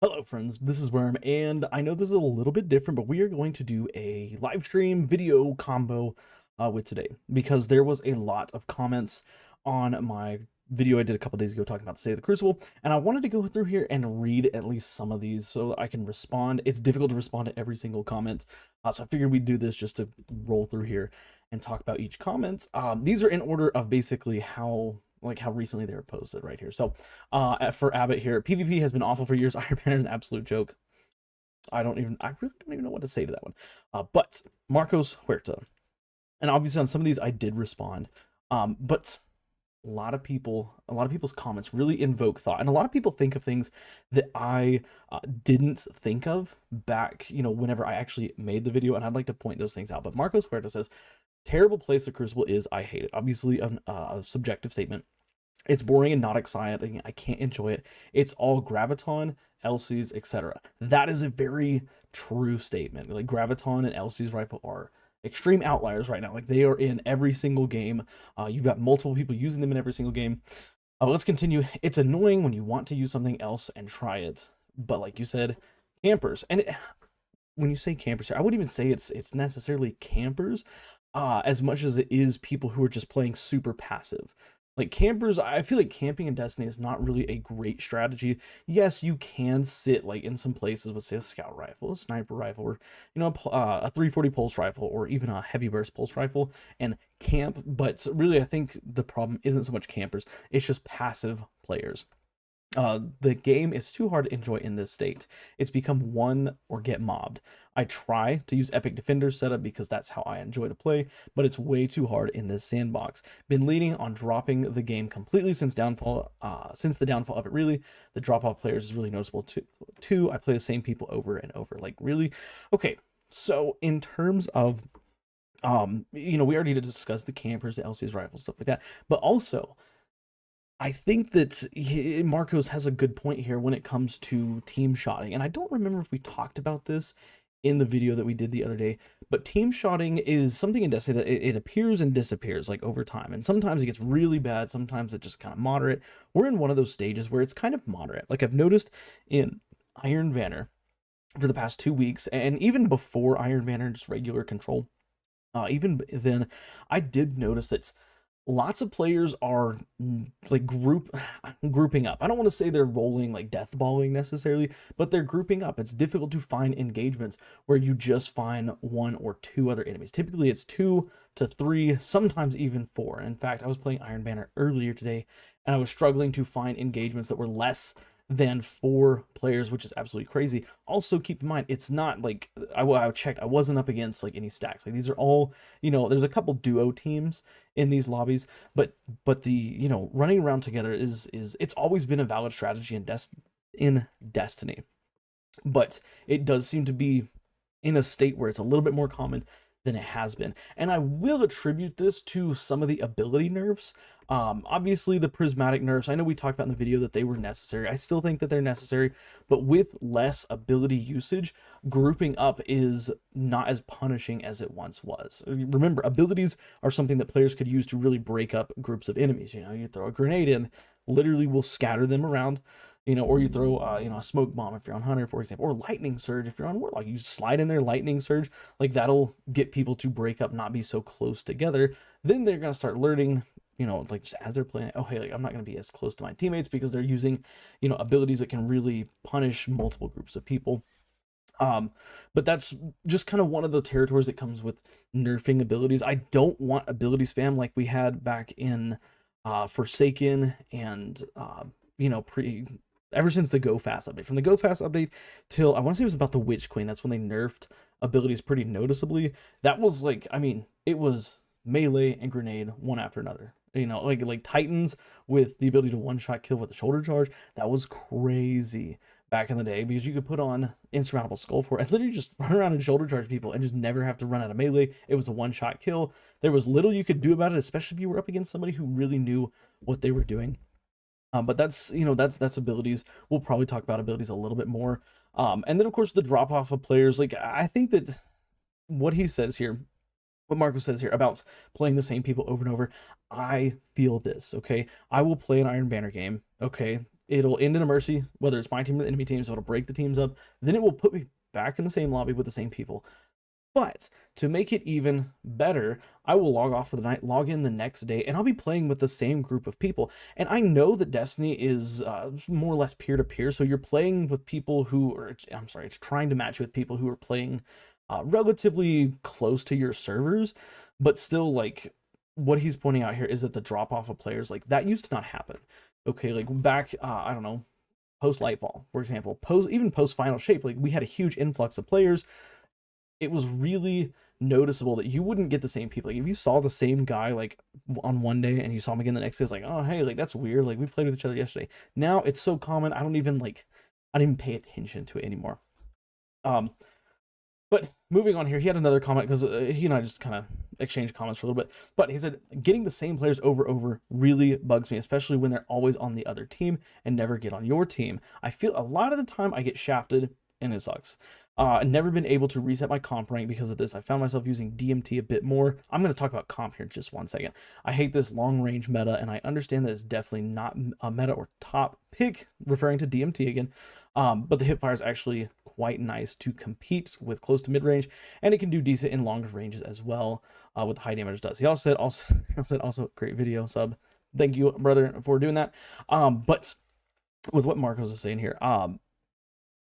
Hello friends, this is Worm, and I know this is a little bit different, but we are going to do a live stream video combo with today because there was a lot of comments on my video I did a couple days ago talking about the state of the Crucible, and I wanted to go through here and read at least some of these so that I can respond. It's difficult to respond to every single comment, so I figured we'd do this just to roll through here and talk about each comment. These are in order of basically how recently they were posted right here. So for Abbott here, PvP has been awful for years. Iron Banner is an absolute joke. I really don't even know what to say to that one. But Marcos Huerta, and obviously on some of these I did respond. But a lot of people's comments really invoke thought, and a lot of people think of things that I didn't think of back, whenever I actually made the video, and I'd like to point those things out. But Marcos Huerta says, terrible place the Crucible is, I hate it. Obviously a subjective statement. It's boring and not exciting. I can't enjoy it. It's all Graviton, LC's, etc. That is a very true statement. Like, Graviton and LC's rifle are extreme outliers right now. Like, they are in every single game. You've got multiple people using them in every single game. But let's continue. It's annoying when you want to use something else and try it, but like you said, campers. And when you say campers here, I wouldn't even say it's necessarily campers as much as it is people who are just playing super passive. Like, campers, I feel like camping in Destiny is not really a great strategy. Yes, you can sit like in some places with, say, a scout rifle, a sniper rifle, or a 340 pulse rifle, or even a heavy burst pulse rifle, and camp. But really, I think the problem isn't so much campers; it's just passive players. The game is too hard to enjoy in this state. It's become one or get mobbed. I try to use Epic Defender's setup because that's how I enjoy to play, but it's way too hard in this sandbox. Been leaning on dropping the game completely since the downfall of it. Really, the drop off players is really noticeable too. I play the same people over and over. Like, really? Okay, so in terms of we already discussed the campers, the LC's rifles, stuff like that, but also I think that Marcos has a good point here when it comes to team shotting. And I don't remember if we talked about this in the video that we did the other day, but team shotting is something in Destiny that it appears and disappears like over time. And sometimes it gets really bad. Sometimes it's just kind of moderate. We're in one of those stages where it's kind of moderate. Like, I've noticed in Iron Banner for the past 2 weeks, and even before Iron Banner, just regular control, even then, I did notice that lots of players are like grouping up. I don't want to say they're rolling like death balling necessarily, but they're grouping up. It's difficult to find engagements where you just find one or two other enemies. Typically it's 2 to 3, sometimes even 4. In fact, I was playing Iron Banner earlier today and I was struggling to find engagements that were less than 4 players, which is absolutely crazy. Also, keep in mind, it's not like I checked, I wasn't up against like any stacks. Like, these are all, there's a couple duo teams in these lobbies, but the running around together is it's always been a valid strategy in Destiny, but it does seem to be in a state where it's a little bit more common than it has been. And I will attribute this to some of the ability nerfs. Obviously the prismatic nerfs, I know we talked about in the video that they were necessary. I still think that they're necessary, but with less ability usage, grouping up is not as punishing as it once was. Remember, abilities are something that players could use to really break up groups of enemies. You throw a grenade in, literally will scatter them around. Or you throw, a smoke bomb if you're on Hunter, for example, or lightning surge if you're on Warlock. You slide in there, lightning surge, like, that'll get people to break up, not be so close together. Then they're gonna start learning, like, just as they're playing, oh hey, like, I'm not gonna be as close to my teammates because they're using, abilities that can really punish multiple groups of people. But that's just kind of one of the territories that comes with nerfing abilities. I don't want ability spam like we had back in Forsaken and ever since the Go Fast update. From the Go Fast update till, I want to say it was about the Witch Queen, that's when they nerfed abilities pretty noticeably. That was like, I mean, it was melee and grenade one after another. Like Titans with the ability to one-shot kill with a shoulder charge. That was crazy back in the day because you could put on Insurmountable Skull for it and literally just run around and shoulder charge people and just never have to run out of melee. It was a one-shot kill. There was little you could do about it, especially if you were up against somebody who really knew what they were doing. But that's abilities. We'll probably talk about abilities a little bit more. And then of course the drop off of players. Like, I think that what he says here, what Marco says here about playing the same people over and over, I feel this, okay? I will play an Iron Banner game, okay? it'll end in a mercy, whether it's my team or the enemy team, so it'll break the teams up. Then it will put me back in the same lobby with the same people. But to make it even better, I will log off for the night, log in the next day, and I'll be playing with the same group of people. And I know that Destiny is more or less peer-to-peer, so you're playing with people who are, I'm sorry, it's trying to match with people who are playing relatively close to your servers, but still, like, what he's pointing out here is that the drop-off of players, like, that used to not happen. Okay, like, back, I don't know, post Lightfall, for example, even post Final Shape, like, we had a huge influx of players. It was really noticeable that you wouldn't get the same people. Like, if you saw the same guy like on one day and you saw him again the next day, it's like, oh hey, like that's weird. Like we played with each other yesterday. Now it's so common, I don't even pay attention to it anymore. But moving on here, he had another comment because he and I just kind of exchanged comments for a little bit. But he said, getting the same players over really bugs me, especially when they're always on the other team and never get on your team. I feel a lot of the time I get shafted and it sucks. Never been able to reset my comp rank because of this. I found myself using DMT a bit more. I'm going to talk about comp here in just 1 second. I hate this long range meta, and I understand that it's definitely not a meta or top pick, referring to DMT again. But the hipfire is actually quite nice to compete with close to mid range, and it can do decent in longer ranges as well with high damage does. He also said also great video sub. Thank you, brother, for doing that. But with what Marcos is saying here,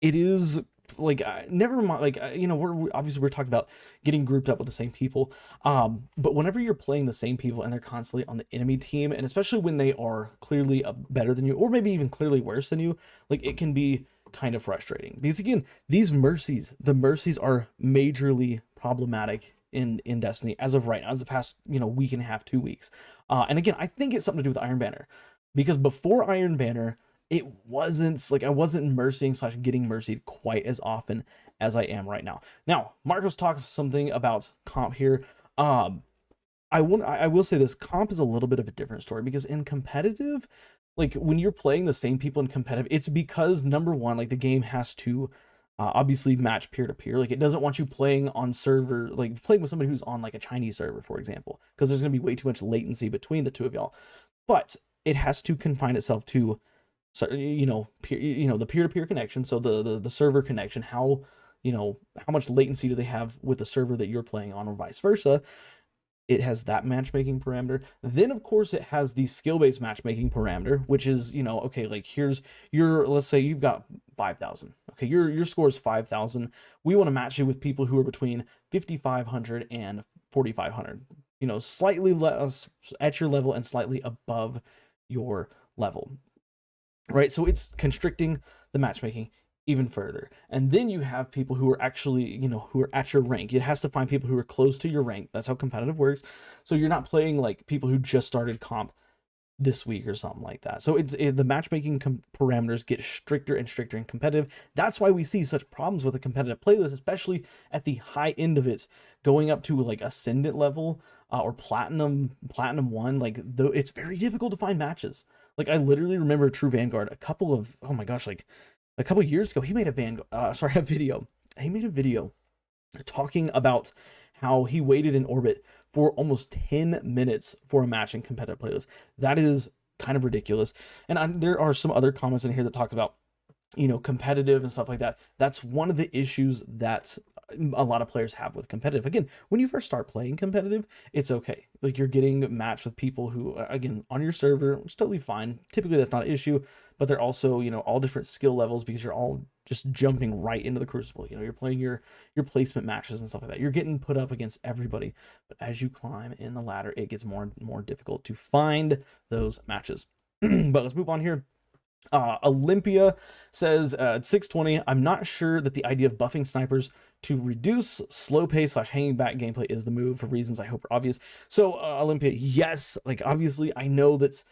it is like never mind, like you know, we're talking about getting grouped up with the same people, but whenever you're playing the same people and they're constantly on the enemy team, and especially when they are clearly better than you, or maybe even clearly worse than you, like it can be kind of frustrating, because again, the mercies are majorly problematic in Destiny as of right now, as the past, you know, week and a half, 2 weeks. And again, I think it's something to do with Iron Banner, because before Iron Banner, it wasn't like I wasn't mercying / getting mercied quite as often as I am right now. Now, Marcos talks something about comp here. I will say this, comp is a little bit of a different story, because in competitive, like when you're playing the same people in competitive, it's because number one, like the game has to obviously match peer-to-peer. Like it doesn't want you playing on server, like playing with somebody who's on like a Chinese server, for example, because there's going to be way too much latency between the two of y'all. But it has to confine itself to, so, you know, the peer-to-peer connection. So the server connection, how much latency do they have with the server that you're playing on, or vice versa. It has that matchmaking parameter. Then of course it has the skill-based matchmaking parameter, which is, you know, okay, like here's your, let's say you've got 5,000. Okay, your score is 5,000. We want to match you with people who are between 5,500 and 4,500. You know, slightly less at your level and slightly above your level. Right, so it's constricting the matchmaking even further. And then you have people who are actually, you know, who are at your rank. It has to find people who are close to your rank. That's how competitive works. So you're not playing like people who just started comp this week or something like that. So the matchmaking parameters get stricter and stricter in competitive. That's why we see such problems with a competitive playlist, especially at the high end of it, going up to like ascendant level or platinum 1. Like it's very difficult to find matches. Like I literally remember True Vanguard a couple of years ago. He made a video. He made a video talking about how he waited in orbit for almost 10 minutes for a match in competitive playlist. That is kind of ridiculous. And there are some other comments in here that talk about, you know, competitive and stuff like that. That's one of the issues that a lot of players have with competitive. Again, when you first start playing competitive, it's okay. Like you're getting matched with people who, again, on your server, it's totally fine. Typically that's not an issue, but they're also, you know, all different skill levels, because you're all just jumping right into the Crucible. You know, you're playing your placement matches and stuff like that. You're getting put up against everybody, but as you climb in the ladder, it gets more and more difficult to find those matches. But let's move on here. Olympia says at 620, I'm not sure that the idea of buffing snipers to reduce slow pace / hanging back gameplay is the move, for reasons I hope are obvious. So Olympia, yes, like obviously I know that's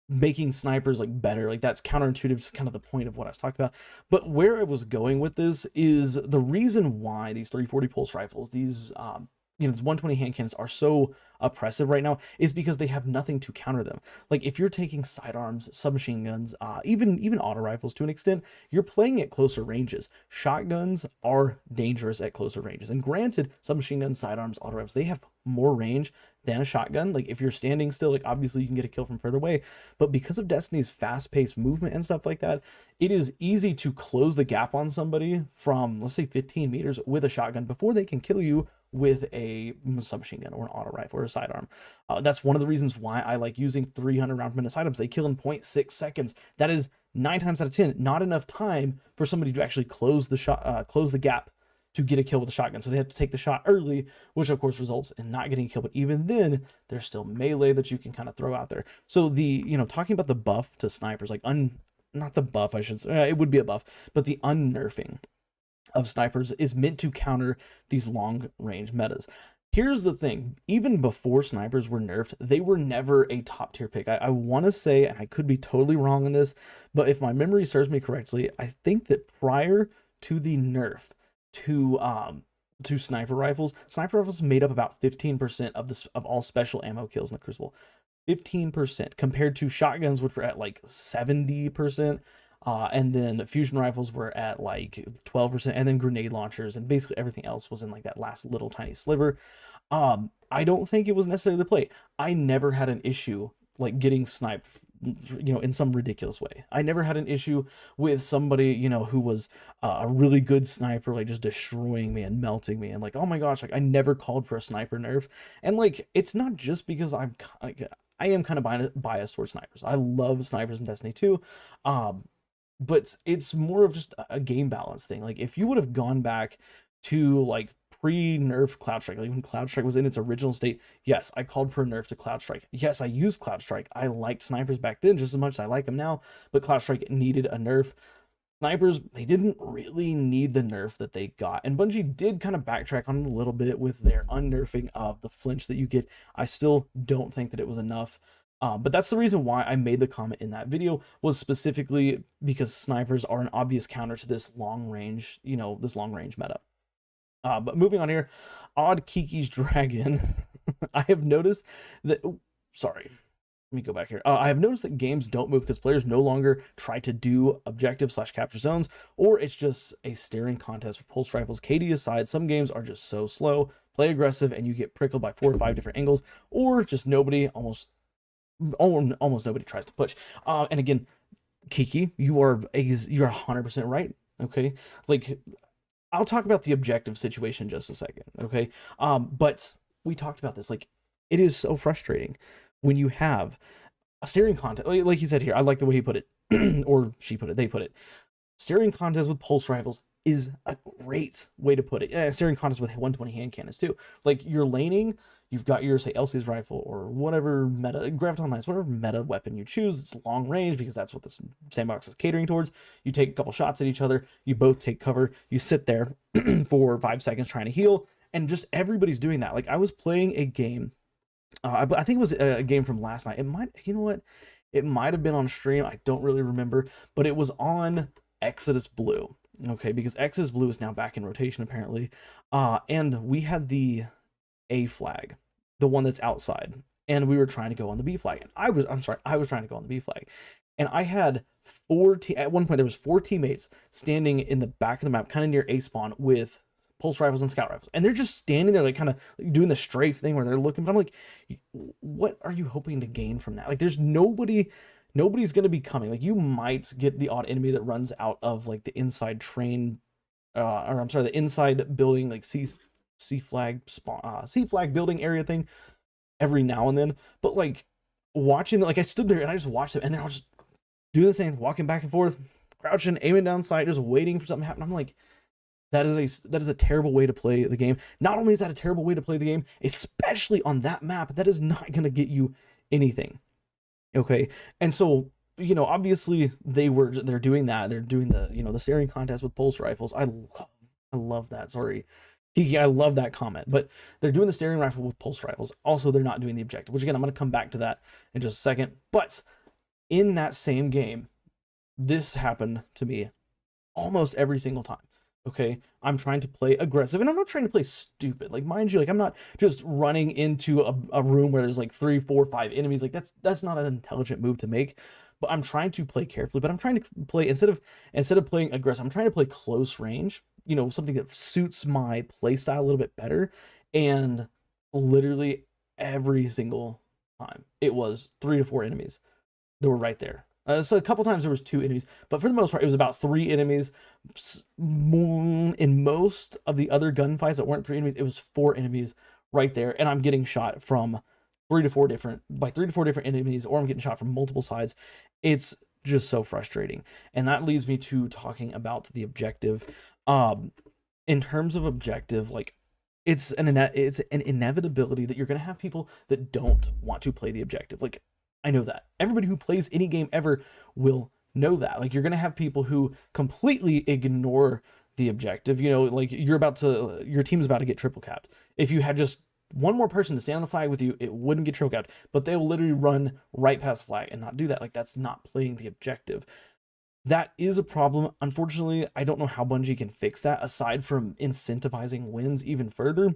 making snipers like better, like that's counterintuitive to kind of the point of what I was talking about. But where I was going with this is the reason why these 340 pulse rifles, these you know, these 120 hand cannons are so oppressive right now is because they have nothing to counter them. Like if you're taking sidearms, submachine guns, even auto rifles to an extent, you're playing at closer ranges. Shotguns are dangerous at closer ranges. And granted, submachine guns, sidearms, auto rifles, they have more range than a shotgun. Like if you're standing still, like obviously you can get a kill from further away, but because of Destiny's fast-paced movement and stuff like that, it is easy to close the gap on somebody from, let's say, 15 meters with a shotgun before they can kill you with a submachine gun or an auto rifle or a sidearm. That's one of the reasons why I like using 300 round per minute sidearms. They kill in 0.6 seconds. That is 9 times out of 10 not enough time for somebody to actually close the gap to get a kill with a shotgun. So they have to take the shot early, which of course results in not getting a kill. But even then, there's still melee that you can kind of throw out there. So the, talking about the buff to snipers, like not the buff, I should say, it would be a buff, but the unnerfing of snipers is meant to counter these long range metas. Here's the thing, even before snipers were nerfed, they were never a top tier pick. I want to say, and I could be totally wrong on this, but if my memory serves me correctly, I think that prior to the nerf to sniper rifles made up about 15% of all special ammo kills in the Crucible. 15% compared to shotguns, which were at like 70%. And then fusion rifles were at like 12%, and then grenade launchers and basically everything else was in like that last little tiny sliver. I don't think it was necessarily the play. I never had an issue like getting sniped, in some ridiculous way. I never had an issue with somebody, who was a really good sniper, like just destroying me and melting me, and like, oh my gosh, like I never called for a sniper nerf. And like, it's not just because I am kind of biased towards snipers. I love snipers in Destiny 2. But it's more of just a game balance thing. Like if you would have gone back to like pre-nerf CloudStrike, like when CloudStrike was in its original state, yes, I called for a nerf to CloudStrike. Yes, I used CloudStrike. I liked snipers back then just as much as I like them now, but CloudStrike needed a nerf. Snipers, they didn't really need the nerf that they got, and Bungie did kind of backtrack on it a little bit with their unnerfing of the flinch that you get. I still don't think that it was enough. But that's the reason why I made the comment in that video, was specifically because snipers are an obvious counter to this long range, this long range meta. But moving on here, Odd Kiki's Dragon. I have noticed that, sorry, let me go back here. I have noticed that games don't move because players no longer try to do objective/capture zones, or it's just a staring contest with pulse rifles. KD aside, some games are just so slow, play aggressive, and you get prickled by 4 or 5 different angles, or just almost nobody tries to push. And again, Kiki, you're 100% right. Okay, like I'll talk about the objective situation in just a second. Okay, but we talked about this. Like, it is so frustrating when you have a steering contest. Like he said here, I like the way he put it, or she put it, they put it. Steering contest with pulse rifles is a great way to put it. Yeah, steering contest with 120 hand cannons too. Like you're laning, you've got your, say, Elsie's rifle or whatever meta, Graviton Lance, whatever meta weapon you choose. It's long range because that's what this sandbox is catering towards. You take a couple shots at each other, you both take cover, you sit there for 5 seconds trying to heal, and just everybody's doing that. Like I was playing a game, I think it was a game from last night. It might, you know what? It might have been on stream. I don't really remember, but it was on Exodus Blue. Okay, because Exodus Blue is now back in rotation apparently. And we had the A flag, the one that's outside, and we were trying to go on the B flag. And I was trying to go on the B flag. And I had at one point there was 4 teammates standing in the back of the map, kind of near A spawn, with pulse rifles and scout rifles, and they're just standing there like kind of doing the strafe thing where they're looking. But I'm like, what are you hoping to gain from that? Like there's nobody's going to be coming. Like you might get the odd enemy that runs out of like the inside train, the inside building, like C flag building area thing every now and then. But like watching, like I stood there and I just watched them, and they're all just doing the same, walking back and forth, crouching, aiming down sight, just waiting for something to happen. I'm like, that is a terrible way to play the game. Not only is that a terrible way to play the game, especially on that map, that is not going to get you anything. Okay, and so obviously they're doing that. They're doing the the staring contest with pulse rifles. I love that. Sorry, Kiki, I love that comment. But they're doing the staring rifle with pulse rifles. Also, they're not doing the objective, which again I'm going to come back to that in just a second. But in that same game, this happened to me almost every single time. Okay, I'm trying to play aggressive, and I'm not trying to play stupid. Like, mind you, like I'm not just running into a room where there's like 3, 4, 5 enemies. Like that's not an intelligent move to make. But I'm trying to play carefully. But I'm trying to play, instead of playing aggressive, I'm trying to play close range. Something that suits my play style a little bit better. And literally every single time. It was 3 to 4 enemies that were right there. So a couple times there was 2 enemies, but for the most part, it was about 3 enemies. In most of the other gunfights that weren't 3 enemies, it was 4 enemies right there, and I'm getting shot from 3 to 4 different enemies, or I'm getting shot from multiple sides. It's just so frustrating, and that leads me to talking about the objective. In terms of objective, like, it's an inevitability that you're going to have people that don't want to play the objective. Like, I know that everybody who plays any game ever will know that. Like, you're going to have people who completely ignore the objective. You know, like, your team is about to get triple capped. If you had just one more person to stand on the flag with you, it wouldn't get triple capped, but they will literally run right past the flag and not do that. Like, that's not playing the objective. That is a problem. Unfortunately, I don't know how Bungie can fix that aside from incentivizing wins even further,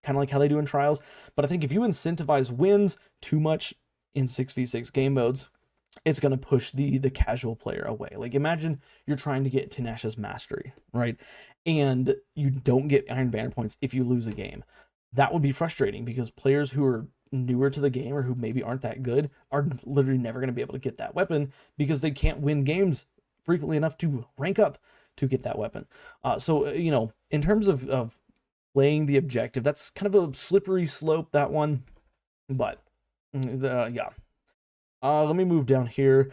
kind of like how they do in Trials. But I think if you incentivize wins too much in 6v6 game modes, it's going to push the casual player away. Like, imagine you're trying to get Tenacious Mastery, right? And you don't get Iron Banner points if you lose a game. That would be frustrating because players who are newer to the game or who maybe aren't that good are literally never going to be able to get that weapon because they can't win games frequently enough to rank up to get that weapon. So, you know, in terms of playing the objective, that's kind of a slippery slope, that one. But yeah. Let me move down here.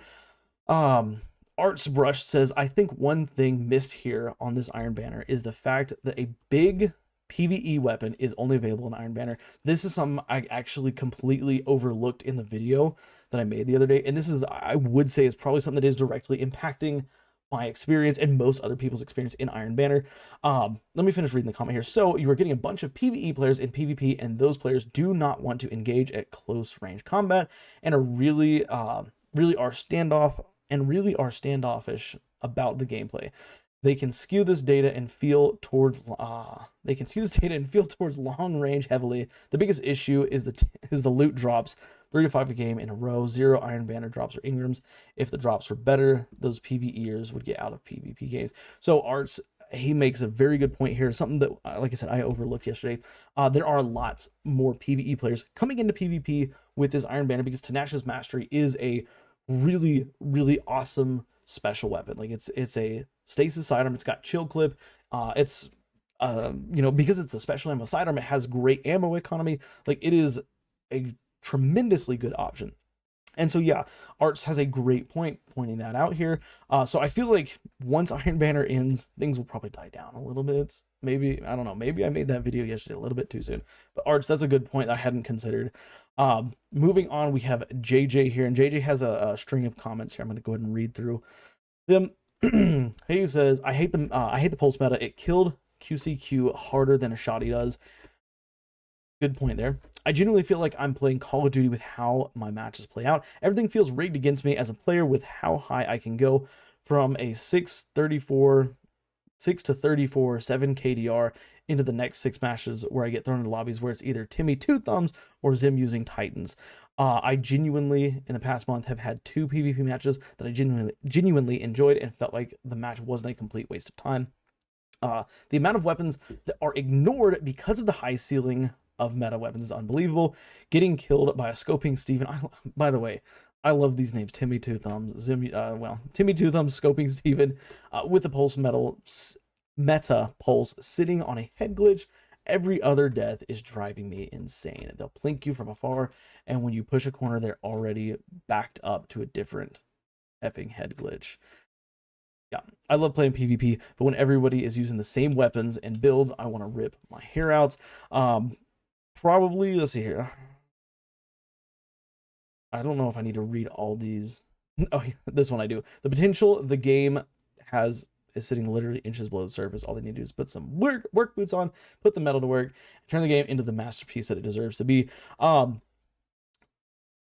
Arts Brush says, I think one thing missed here on this Iron Banner is the fact that a big PvE weapon is only available in Iron Banner. This is something I actually completely overlooked in the video that I made the other day, and this is, I would say, is probably something that is directly impacting my experience and most other people's experience in Iron Banner. Let me finish reading the comment here. So you are getting a bunch of PvE players in PvP, and those players do not want to engage at close range combat and are really are standoffish about the gameplay. They can skew this data and feel towards long range heavily. The biggest issue is the loot drops, 3 to 5 a game in a row, 0 Iron Banner drops or Ingrams. If the drops were better, those PvEers would get out of PvP games. So Arts, he makes a very good point here. Something that, like I said, I overlooked yesterday. There are lots more PvE players coming into PvP with this Iron Banner because Tenacious Mastery is a really, really awesome special weapon. Like, it's a stasis sidearm. It's got chill clip. It's you know, because it's a special ammo sidearm, it has great ammo economy. Like, it is a tremendously good option. And so, yeah, Arts has a great point pointing that out here. So I feel like once Iron Banner ends, things will probably die down a little bit. Maybe, I don't know, maybe I made that video yesterday a little bit too soon. But Arts, that's a good point that I hadn't considered. Moving on, we have JJ here, and JJ has a string of comments here. I'm going to go ahead and read through them. He says, I hate the pulse meta. It killed QCQ harder than a shoddy does. Good point there. I genuinely feel like I'm playing Call of Duty with how my matches play out. Everything feels rigged against me as a player with how high I can go from a 6 to 34 7 KDR into the next 6 matches where I get thrown into lobbies where it's either Timmy Two Thumbs or Zim using Titans. I genuinely, in the past month, have had 2 PvP matches that I genuinely enjoyed and felt like the match wasn't a complete waste of time. The amount of weapons that are ignored because of the high ceiling of meta weapons is unbelievable. Getting killed by a scoping Steven. By the way, I love these names. Timmy Two Thumbs, Timmy Two Thumbs, scoping Steven, with the pulse meta pulse sitting on a head glitch. Every other death is driving me insane. They'll plink you from afar, and when you push a corner, they're already backed up to a different effing head glitch. Yeah, I love playing PvP, but when everybody is using the same weapons and builds, I want to rip my hair out. Probably, let's see here. I don't know if I need to read all these. Oh, this one I do. The potential the game has is sitting literally inches below the surface. All they need to do is put some work boots on, put the metal to work, turn the game into the masterpiece that it deserves to be.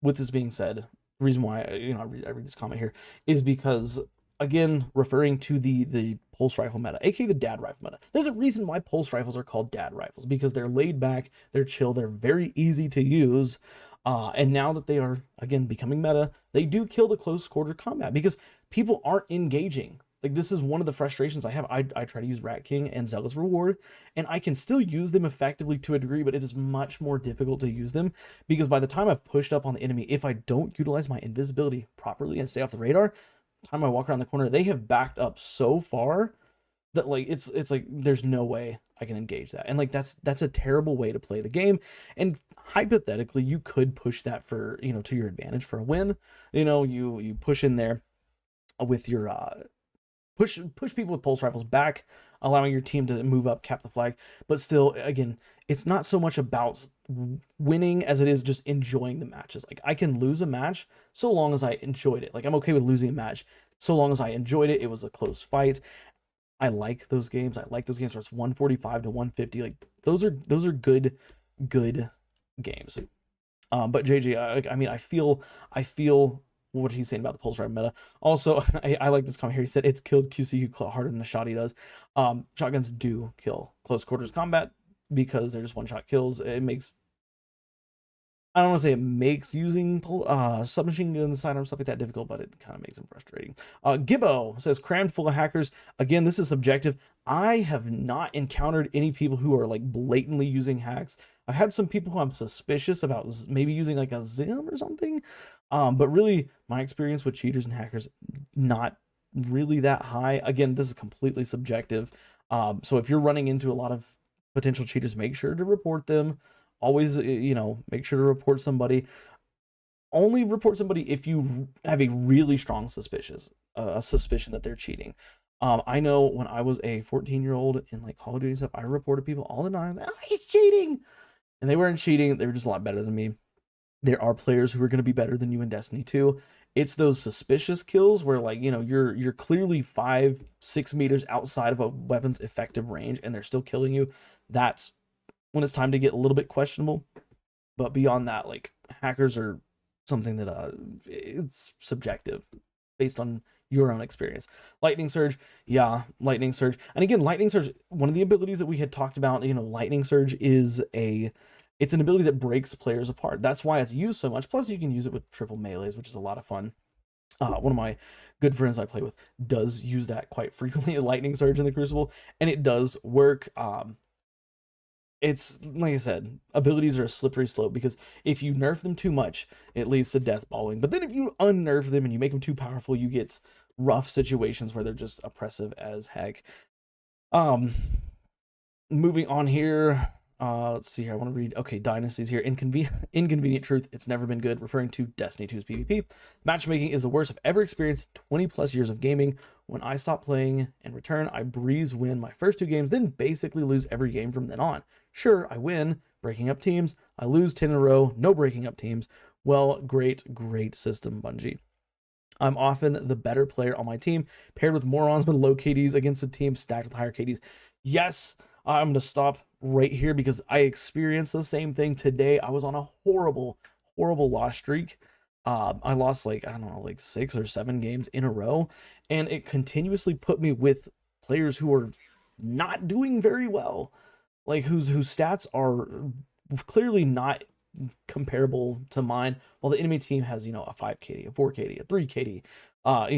With this being said, the reason why I read this comment here is because, again, referring to the pulse rifle meta, aka the dad rifle meta. There's a reason why pulse rifles are called dad rifles, because they're laid back, they're chill, they're very easy to use. And now that they are, again, becoming meta, they do kill the close quarter combat because people aren't engaging. Like, this is one of the frustrations I have. I try to use Rat King and Zealous Reward, and I can still use them effectively to a degree, but it is much more difficult to use them because by the time I've pushed up on the enemy, if I don't utilize my invisibility properly and stay off the radar, the time I walk around the corner, they have backed up so far that like it's like there's no way I can engage that. And like that's a terrible way to play the game. And hypothetically, you could push that for, you know, to your advantage for a win. You know, you push in there with your push people with pulse rifles back, allowing your team to move up, cap the flag. But still, again, it's not so much about winning as it is just enjoying the matches. Like, I can lose a match so long as I enjoyed it. Like, I'm okay with losing a match so long as I enjoyed it. It was a close fight. I like those games. I like those games where it's 145 to 150. Like, those are good games. But JJ, I mean, I feel what he's saying about the pulse rifle meta. Also, I like this comment here. He said it's killed QC harder than the shotty does. Shotguns do kill close quarters combat because they're just one shot kills. It makes, I don't want to say it makes using submachine guns, sidearm, stuff like that difficult, but it kind of makes them frustrating. Gibbo says crammed full of hackers. Again, this is subjective. I have not encountered any people who are like blatantly using hacks. I've had some people who I'm suspicious about maybe using like a Zim or something. But really, my experience with cheaters and hackers, not really that high. Again, this is completely subjective. So if you're running into a lot of potential cheaters, make sure to report them. Always, you know, make sure to report somebody. Only report somebody if you have a really strong suspicion that they're cheating. I know when I was a 14-year-old in like Call of Duty stuff, I reported people all the time. Oh, he's cheating, and they weren't cheating. They were just a lot better than me. There are players who are going to be better than you in Destiny 2. It's those suspicious kills where, like, you know, you're clearly 5-6 meters outside of a weapon's effective range and they're still killing you. That's when it's time to get a little bit questionable. But beyond that, like, hackers are something that it's subjective based on your own experience. Lightning Surge, yeah, Lightning Surge. And again, Lightning Surge, one of the abilities that we had talked about, you know, Lightning Surge is it's an ability that breaks players apart. That's why it's used so much. Plus, you can use it with triple melees, which is a lot of fun. One of my good friends I play with does use that quite frequently, Lightning Surge in the Crucible, and it does work. It's, like I said, abilities are a slippery slope because if you nerf them too much, it leads to death balling. But then if you unnerf them and you make them too powerful, you get rough situations where they're just oppressive as heck. Moving on here. Let's see here. I want to read. Okay, Dynasties here. Inconvenient truth. It's never been good. Referring to Destiny 2's PvP. Matchmaking is the worst I've ever experienced. 20 plus years of gaming. When I stop playing and return, I breeze win my first 2 games, then basically lose every game from then on. Sure, I win, breaking up teams. I lose 10 in a row, no breaking up teams. Well, great system, Bungie. I'm often the better player on my team, paired with morons with low KDs against a team stacked with higher KDs. Yes, I'm going to stop right here because I experienced the same thing today. I was on a horrible loss streak. I lost like, I don't know, like 6 or 7 games in a row, and it continuously put me with players who are not doing very well, like whose stats are clearly not comparable to mine, while the enemy team has, you know, a 5 KD, a 4 KD, a 3 KD, 1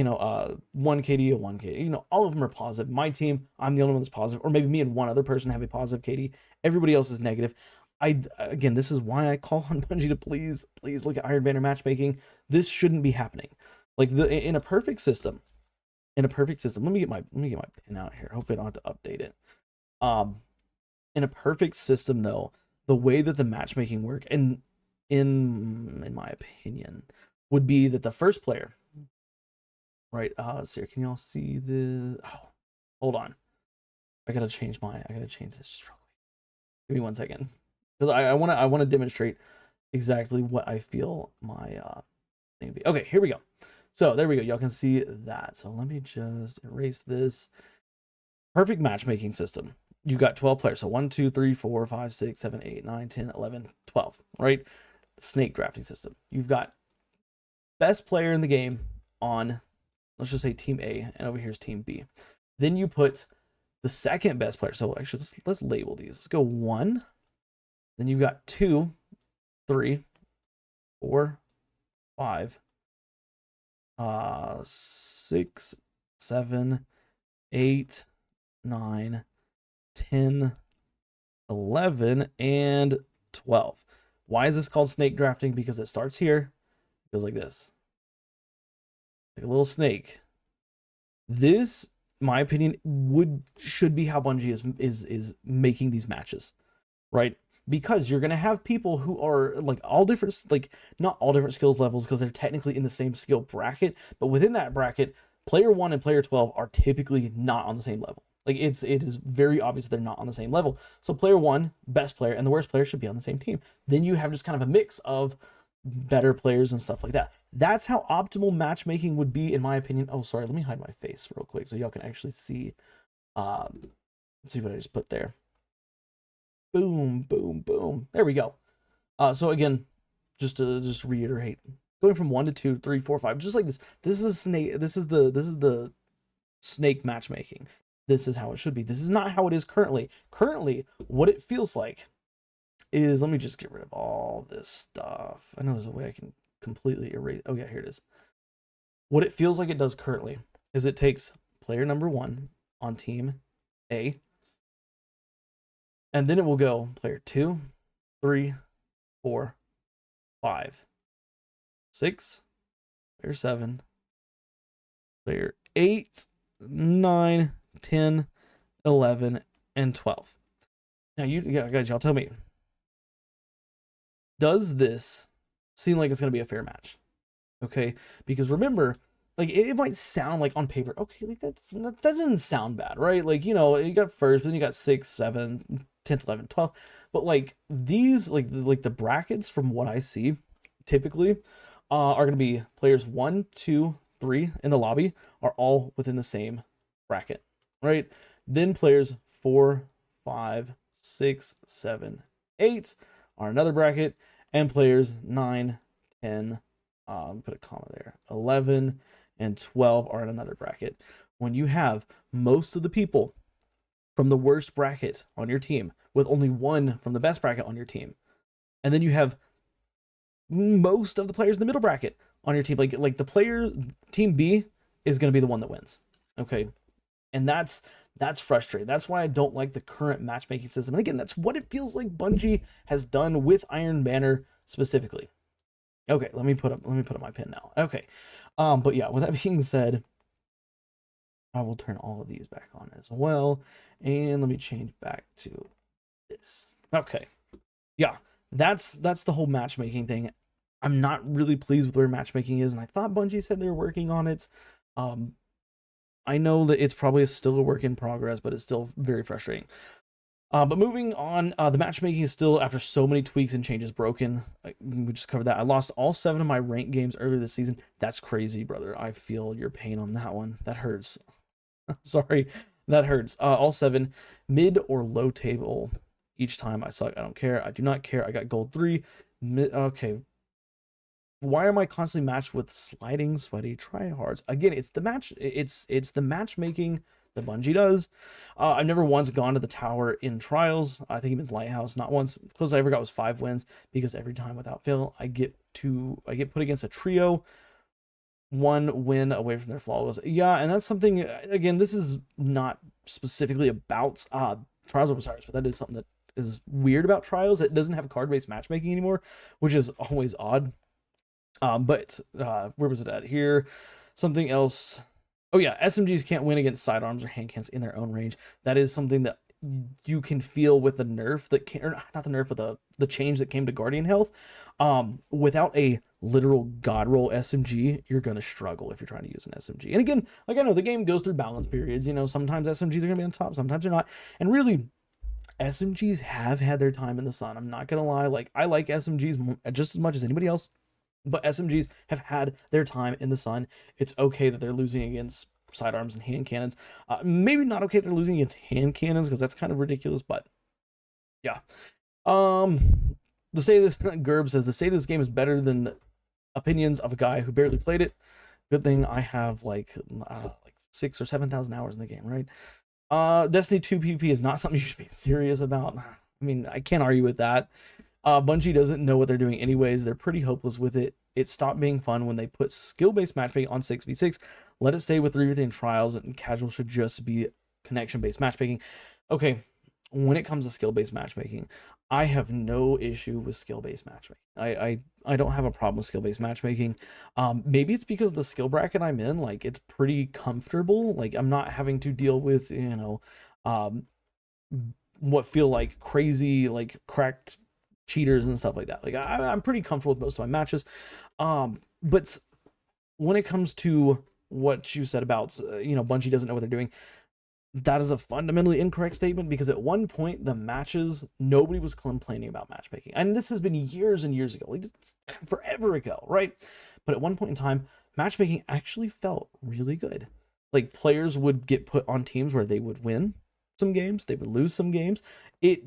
KD, a 1 KD, you know, all of them are positive. My team, I'm the only one that's positive, or maybe me and one other person have a positive KD. Everybody else is negative. Again, this is why I call on Bungie to please look at Iron Banner matchmaking. This shouldn't be happening. Like, in a perfect system, let me get my pin out here. Hopefully I don't have to update it. In a perfect system though, the way that the matchmaking work, and in my opinion, would be that the first player, right? So here, can y'all see the? Oh, hold on, I gotta change this just real quick. Give me 1 second, because I want to demonstrate exactly what I feel my thing would be. Okay, here we go. So there we go. Y'all can see that. So let me just erase this. Perfect matchmaking system. You've got 12 players. So 1, 2, 3, 4, 5, 6, 7, 8, 9, 10, 11, 12, right? Snake drafting system. You've got best player in the game on, let's just say team A, and over here's team B. Then you put the second best player. So actually, let's label these. Let's go 1. Then you've got 2, 3, 4, 5, 6, 7, 8, 9, 10, 11, and 12. Why is this called snake drafting? Because it starts here, goes like this, like a little snake. This, my opinion, should be how Bungie is making these matches, right? Because you're gonna have people who are like all different, like not all different skills levels, because they're technically in the same skill bracket, but within that bracket, player 1 and player 12 are typically not on the same level. Like it is very obvious they're not on the same level. So player 1, best player, and the worst player should be on the same team. Then you have just kind of a mix of better players and stuff like that. That's how optimal matchmaking would be, in my opinion. Oh, sorry, let me hide my face real quick so y'all can actually see what I just put there. Boom, boom, boom. There we go. So again, just to reiterate, going from 1 to 2, 3, 4, 5, just like this. This is snake. This is the snake matchmaking. This is how it should be. This is not how it is currently. Currently, what it feels like is, let me just get rid of all this stuff. I know there's a way I can completely erase. Oh yeah, here it is. What it feels like it does currently is it takes player number 1 on team A, and then it will go player 2, 3, 4, 5, 6, player 7, player 8, 9, 10, 11, and 12. Now, guys, y'all tell me, does this seem like it's going to be a fair match? Okay, because remember, like it might sound like on paper, okay, like that doesn't sound bad, right? Like, you know, you got first, but then you got 6, 7, 10, 11, 12. But like these, like the brackets from what I see typically are going to be players 1, 2, 3 in the lobby are all within the same bracket, right? Then players 4, 5, 6, 7, 8 are another bracket, and players 9, 10, put a comma there, 11, and 12 are in another bracket. When you have most of the people from the worst bracket on your team with only one from the best bracket on your team, and then you have most of the players in the middle bracket on your team, like the player team B is going to be the one that wins. Okay, and that's frustrating. That's why I don't like the current matchmaking system. And again, that's what it feels like Bungie has done with Iron Banner specifically. Okay, let me put up my pin now. Okay, but yeah, with that being said, I will turn all of these back on as well, and let me change back to this. Okay, yeah, that's the whole matchmaking thing. I'm not really pleased with where matchmaking is, and I thought Bungie said they were working on it. I know that it's probably still a work in progress, but it's still very frustrating. But moving on, the matchmaking is still, after so many tweaks and changes, broken. We just covered that. I lost all 7 of my ranked games earlier this season. That's crazy, brother. I feel your pain on that one. That hurts. Sorry, that hurts. All 7, mid or low table each time. I suck. I don't care. I do not care. I got gold 3. Okay. Why am I constantly matched with sliding, sweaty tryhards? Again, it's the match. It's the matchmaking that Bungie does. I've never once gone to the tower in trials. I think he means lighthouse. Not once. Closest I ever got was 5 wins, because every time without fail I get put against a trio, 1 win away from their flawless. Yeah, and that's something. Again, this is not specifically about Trials of Osiris, but that is something that is weird about Trials. It doesn't have card-based matchmaking anymore, which is always odd. But where was it at here? Something else. Oh yeah, SMGs can't win against sidearms or hand cannons in their own range. That is something that you can feel with the nerf that came, or not the nerf, but the change that came to Guardian health. Without a literal god roll SMG, you're gonna struggle if you're trying to use an SMG. And again, like, I know the game goes through balance periods. You know, sometimes SMGs are gonna be on top, sometimes they're not. And really, SMGs have had their time in the sun. I'm not gonna lie. Like, I like SMGs just as much as anybody else. But SMGs have had their time in the sun. It's okay that they're losing against sidearms and hand cannons. Maybe not okay if they're losing against hand cannons, because that's kind of ridiculous, but yeah. The state of this, Gerb says, the state of this game is better than opinions of a guy who barely played it. Good thing I have like 6,000 or 7,000 hours in the game, right? Destiny 2 PvP is not something you should be serious about. I mean, I can't argue with that. Bungie doesn't know what they're doing anyways. They're pretty hopeless with it. It stopped being fun when they put skill-based matchmaking on 6v6. Let it stay with 3v3 and trials, and casual should just be connection-based matchmaking. Okay, when it comes to skill-based matchmaking, I have no issue with skill-based matchmaking. I don't have a problem with skill-based matchmaking. Maybe it's because the skill bracket I'm in, like, it's pretty comfortable. Like, I'm not having to deal with, you know, what feel like crazy, like, cracked cheaters and stuff like that. Like, I'm pretty comfortable with most of my matches. But when it comes to what you said about, you know, Bungie doesn't know what they're doing, that is a fundamentally incorrect statement, because at one point the matches, nobody was complaining about matchmaking, and this has been years and years ago, like forever ago, right? But at one point in time, matchmaking actually felt really good. Like, players would get put on teams where they would win some games, they would lose some games. It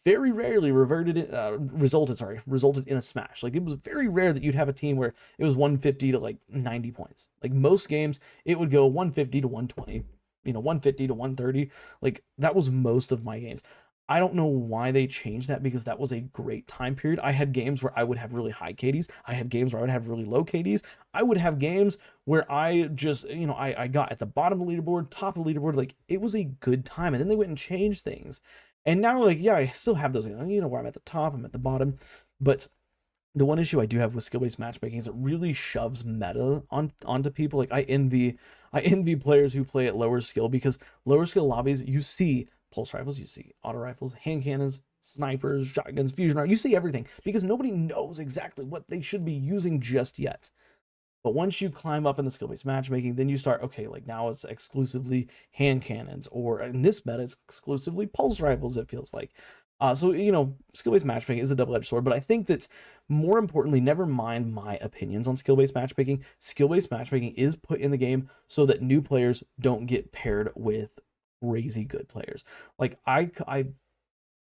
very rarely resulted in a smash. Like, it was very rare that you'd have a team where it was 150 to like 90 points. Like, most games it would go 150 to 120, you know, 150 to 130. Like, that was most of my games. I don't know why they changed that, because that was a great time period. I had games where I would have really high KDs. I had games where I would have really low KDs. I would have games where I just, you know, I got at the bottom of the leaderboard, top of the leaderboard. Like, it was a good time. And then they went and changed things. And now, like, yeah, I still have those, you know, where I'm at the top, I'm at the bottom. But the one issue I do have with skill-based matchmaking is it really shoves meta onto people. Like, I envy players who play at lower skill, because lower skill lobbies, you see pulse rifles, you see auto rifles, hand cannons, snipers, shotguns, fusion rifles, you see everything, because nobody knows exactly what they should be using just yet. But once you climb up in the skill-based matchmaking, then you start, okay, like, now it's exclusively hand cannons, or in this meta, it's exclusively pulse rifles, it feels like. So, you know, skill-based matchmaking is a double-edged sword, but I think that, more importantly, never mind my opinions on skill-based matchmaking. Skill-based matchmaking is put in the game so that new players don't get paired with crazy good players. Like, have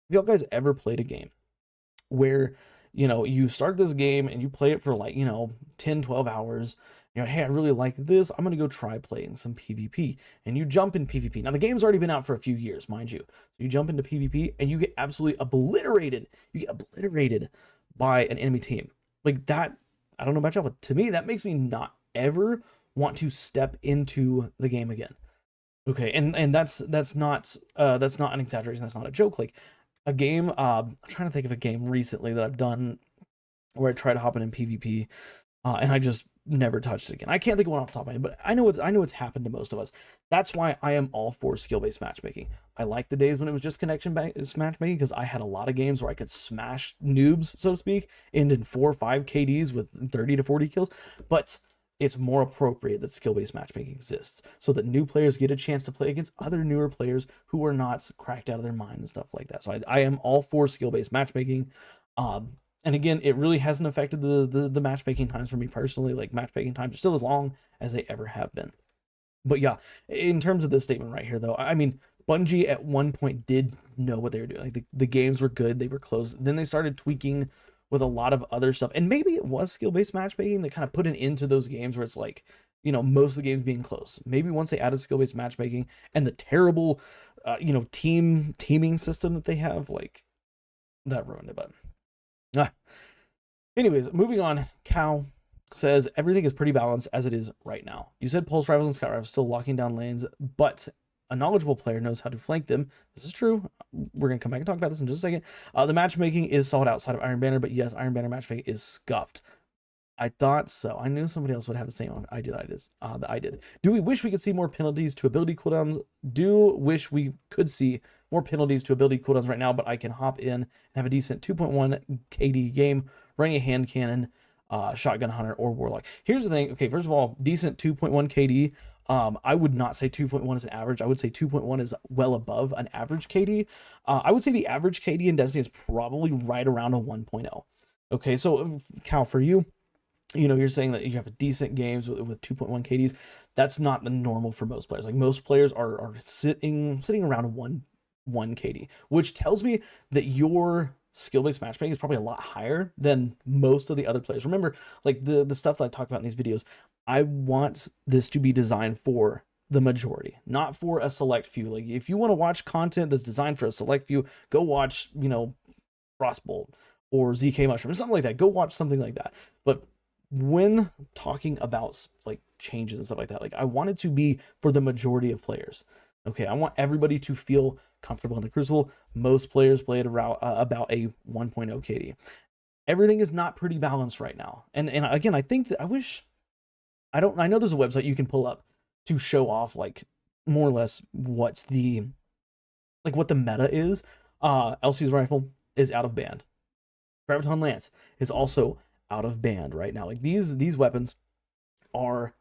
y'all guys ever played a game where, you know, you start this game and you play it for like, you know, 10, 12 hours, you know, hey, I really like this, I'm gonna go try playing some PvP, and you jump in PvP. Now, the game's already been out for a few years, mind you. So you jump into PvP and you get absolutely obliterated. You get obliterated by an enemy team. Like, that, I don't know about y'all, but to me, that makes me not ever want to step into the game again. Okay, and that's not an exaggeration, that's not a joke. Like, a game, I'm trying to think of a game recently that I've done where I tried hopping in PvP, and I just never touched it again. I can't think of one off the top of my head, but I know it's happened to most of us. That's why I am all for skill-based matchmaking. I like the days when it was just connection-based matchmaking, because I had a lot of games where I could smash noobs, so to speak, end in 4 or 5 KDs with 30 to 40 kills. But it's more appropriate that skill-based matchmaking exists, so that new players get a chance to play against other newer players who are not cracked out of their mind and stuff like that. So I am all for skill-based matchmaking. And again, it really hasn't affected the matchmaking times for me personally. Like, matchmaking times are still as long as they ever have been. But yeah, in terms of this statement right here, though, I mean, Bungie at one point did know what they were doing. Like, the games were good, they were close. Then they started tweaking with a lot of other stuff, and maybe it was skill-based matchmaking that kind of put an end to those games where it's like, you know, most of the games being close. Maybe once they added skill-based matchmaking and the terrible, you know, teaming system that they have, like, that ruined it. But anyways, moving on. Cow says everything is pretty balanced as it is right now. You said pulse rifles and scout rifles still locking down lanes, but a knowledgeable player knows how to flank them. This is true. We're going to come back and talk about this in just a second. The matchmaking is solid outside of Iron Banner, but yes, Iron Banner matchmaking is scuffed. I thought so. I knew somebody else would have the same. I did. Do we wish we could see more penalties to ability cooldowns? Do wish we could see more penalties to ability cooldowns right now, but I can hop in and have a decent 2.1 KD game running a hand cannon, shotgun hunter, or warlock. Here's the thing. Okay, first of all, decent 2.1 KD. I would not say 2.1 is an average. I would say 2.1 is well above an average KD. I would say the average KD in Destiny is probably right around a 1.0. Okay, so Cal, for you, you know, you're saying that you have a decent games with 2.1 KDs. That's not the normal for most players. Like, most players are sitting around a 1 KD, which tells me that your skill-based matchmaking is probably a lot higher than most of the other players. Remember, like, the stuff that I talk about in these videos, I want this to be designed for the majority, not for a select few. Like, if you want to watch content that's designed for a select few, go watch, you know, Frostbolt or ZK Mushroom or something like that. Go watch something like that. But when talking about like changes and stuff like that, like I want it to be for the majority of players. Okay, I want everybody to feel comfortable in the Crucible. Most players play at around about a 1.0 KD. Everything is not pretty balanced right now. And again, I think that I know there's a website you can pull up to show off like more or less what's the what the meta is. LC's rifle is out of band. Graviton Lance is also out of band right now. Like these weapons are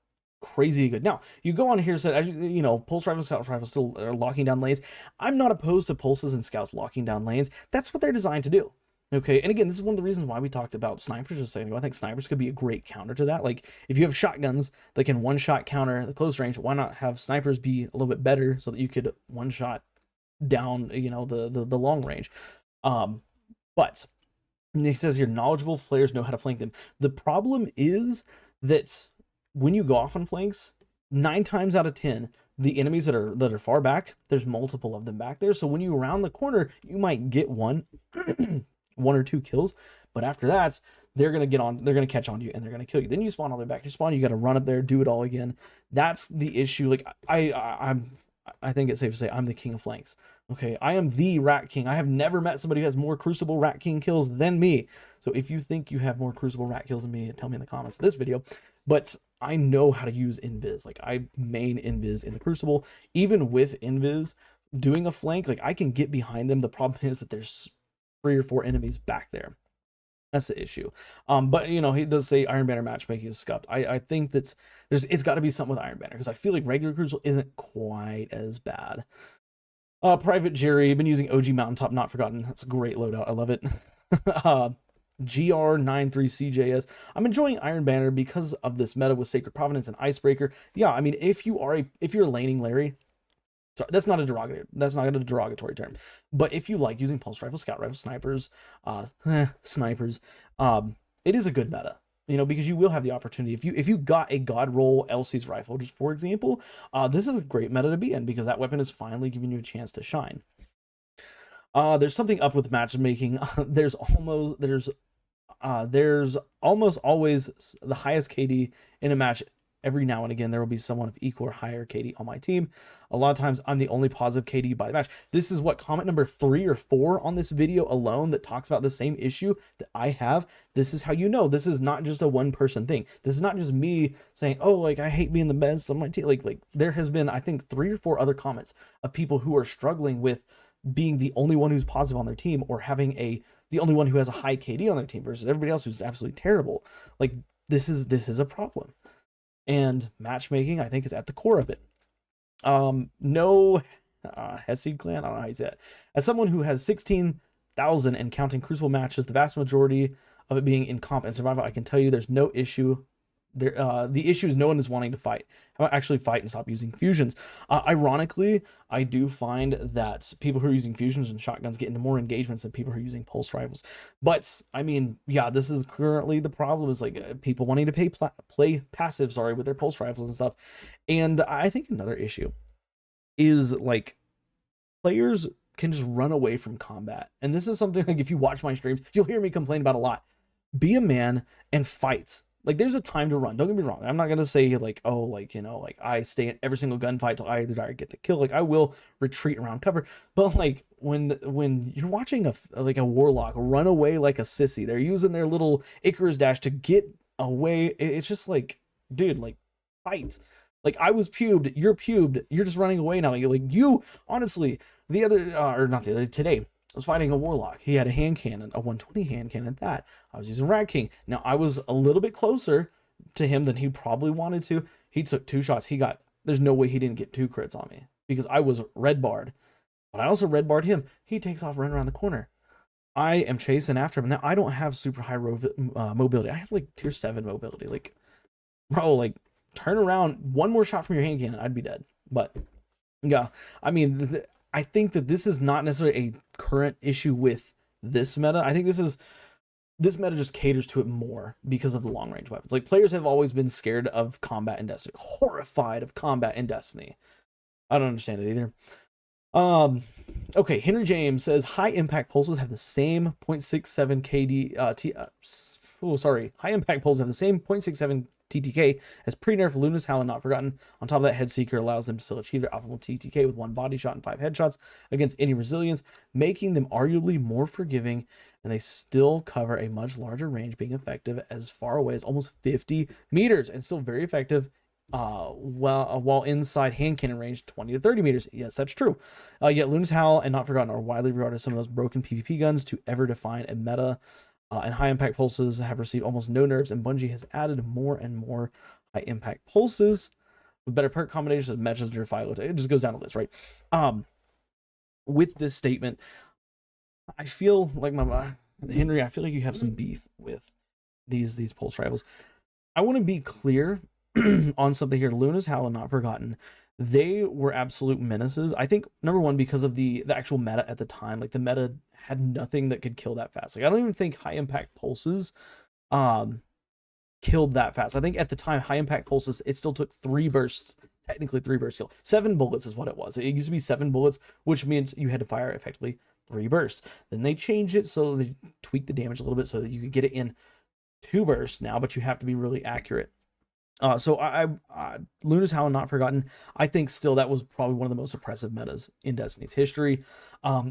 crazy good. Now, you go on here and said, you know, Pulse Rifle, Scout Rifle still are locking down lanes. I'm not opposed to Pulses and Scouts locking down lanes. That's what they're designed to do. Okay, and again, this is one of the reasons why we talked about snipers just a second ago. I think snipers could be a great counter to that. Like, if you have shotguns that can one-shot counter the close range, why not have snipers be a little bit better so that you could one-shot down, you know, the long range. But he says here, knowledgeable players know how to flank them. The problem is that when you go off on flanks, 9 times out of 10, the enemies that are far back, there's multiple of them back there. So when you round the corner, you might get one or two kills, but after that, they're gonna catch on to you and they're gonna kill you. Then you spawn all the way back. You spawn, you got to run up there, do it all again. That's the issue. Like I think it's safe to say I'm the king of flanks. Okay, I am the Rat King. I have never met somebody who has more Crucible Rat King kills than me. So if you think you have more Crucible Rat kills than me, tell me in the comments of this video. But I know how to use Invis. Like, I main Invis in the Crucible. Even with Invis, doing a flank, like, I can get behind them. The problem is that there's 3 or 4 enemies back there. That's the issue. But you know, he does say Iron Banner matchmaking is scuffed. I think that's it's got to be something with Iron Banner, because I feel like regular Crucible isn't quite as bad. Private Jerry, been using OG Mountaintop, not forgotten. That's a great loadout. I love it. GR93CJS. I'm enjoying Iron Banner because of this meta with Sacred Providence and Icebreaker. Yeah, I mean, if you're laning Larry, sorry, that's not a derogatory term. But if you like using Pulse Rifle, Scout Rifle, Snipers, snipers, it is a good meta. You know, because you will have the opportunity. If you got a God Roll LC's rifle, just for example, this is a great meta to be in, because that weapon is finally giving you a chance to shine. There's something up with matchmaking. There's almost always the highest KD in a match. Every now and again, there will be someone of equal or higher KD on my team. A lot of times, I'm the only positive KD by the match. This is what, comment number 3 or 4 on this video alone that talks about the same issue that I have. This is how you know this is not just a one-person thing. This is not just me saying, oh, like, I hate being the best on my team. Like there has been, I think, 3 or 4 other comments of people who are struggling with being the only one who's positive on their team, or having the only one who has a high KD on their team versus everybody else who's absolutely terrible. Like, this is a problem. And matchmaking, I think, is at the core of it. No Hesed clan, I don't know how you say it. As someone who has 16,000 and counting Crucible matches, the vast majority of it being in comp and survival, I can tell you there's no issue. The issue is no one is wanting to fight. How about actually fight and stop using fusions? Ironically, I do find that people who are using fusions and shotguns get into more engagements than people who are using pulse rifles. But I mean, yeah, this is currently the problem, is like people wanting to play passive, sorry, with their pulse rifles and stuff. And I think another issue is like players can just run away from combat. And this is something, like, if you watch my streams, you'll hear me complain about a lot. Be a man and fight. Like, there's a time to run. Don't get me wrong. I'm not going to say, like, oh, like, you know, like, I stay in every single gunfight till I either get the kill. Like, I will retreat around cover. But, like, when you're watching a warlock run away like a sissy, they're using their little Icarus dash to get away. It's just like, dude, like, fight. Like, I was pubed. You're pubed. You're just running away now. Like, you, honestly, today, I was fighting a warlock. He had a hand cannon, a 120 hand cannon at that. I was using Rat King. Now, I was a little bit closer to him than he probably wanted to. He took 2 shots. There's no way he didn't get 2 crits on me, because I was red barred. But I also red barred him. He takes off, running around the corner. I am chasing after him. Now, I don't have super high mobility. I have like tier 7 mobility. Like, bro, like, turn around. One more shot from your hand cannon, I'd be dead. But yeah, I mean, I think that this is not necessarily a current issue with this meta. I think this meta just caters to it more because of the long range weapons. Like, players have always been scared of combat in Destiny, horrified of combat in Destiny. I don't understand it either. Okay, Henry James says high impact pulses have the same 0.67 KD high impact pulses have the same 0.67 TTK as pre-nerf Luna's Howl and Not Forgotten. On top of that, Headseeker allows them to still achieve their optimal TTK with 1 body shot and 5 headshots against any resilience, making them arguably more forgiving, and they still cover a much larger range, being effective as far away as almost 50 meters, and still very effective while inside hand cannon range 20 to 30 meters. Yes, that's true. Yet Luna's Howl and Not Forgotten are widely regarded as some of those broken PvP guns to ever define a meta. And high impact pulses have received almost no nerfs, and Bungie has added more and more high impact pulses with better perk combinations of messenger file. It just goes down the list, right? With this statement, I feel like Henry, I feel like you have some beef with these pulse rifles. I want to be clear on something here. Luna's Howl and Not Forgotten, they were absolute menaces. I think, number one, because of the actual meta at the time. Like, the meta had nothing that could kill that fast. Like, I don't even think high impact pulses killed that fast. I think at the time, high impact pulses, it still took 3 bursts, technically 3 bursts kill. 7 bullets is what it was. It used to be 7 bullets, which means you had to fire effectively 3 bursts. Then they changed it, so they tweaked the damage a little bit so that you could get it in 2 bursts now, but you have to be really accurate. So Luna's Howl and Not Forgotten, I think still that was probably one of the most oppressive metas in Destiny's history,